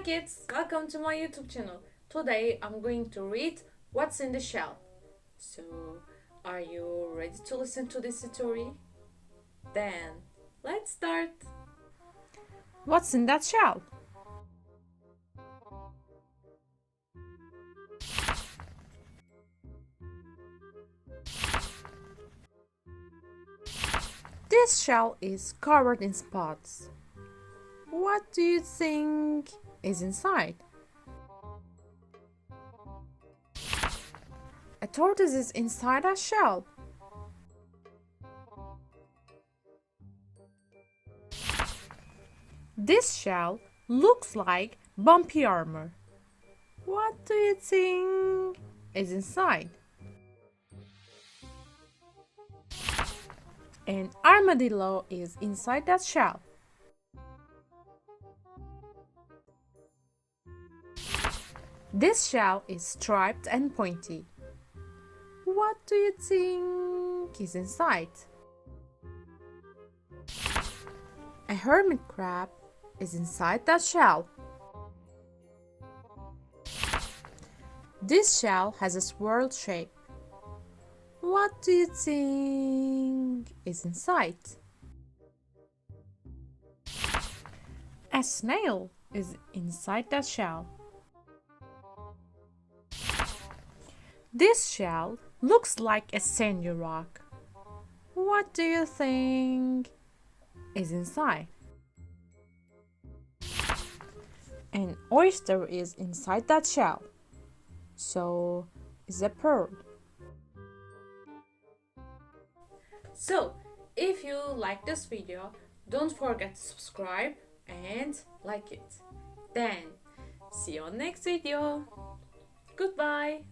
kids, welcome to my YouTube channel. Today I'm going to read What's in the Shell. So, are you ready to listen to this story? Then, let's start. What's in that shell? This shell is covered in spots. What do you think is inside? A tortoise is inside a shell. This shell looks like bumpy armor. What do you think is inside? An armadillo is inside that shell. This shell is striped and pointy. What do you think is inside? A hermit crab is inside that shell. This shell has a swirl shape. What do you think is inside? A snail is inside that shell. This shell looks like a sandy rock. What do you think is inside? An oyster is inside that shell. So is a pearl. So, if you like this video, don't forget to subscribe and like it. Then, see you on next video. Goodbye.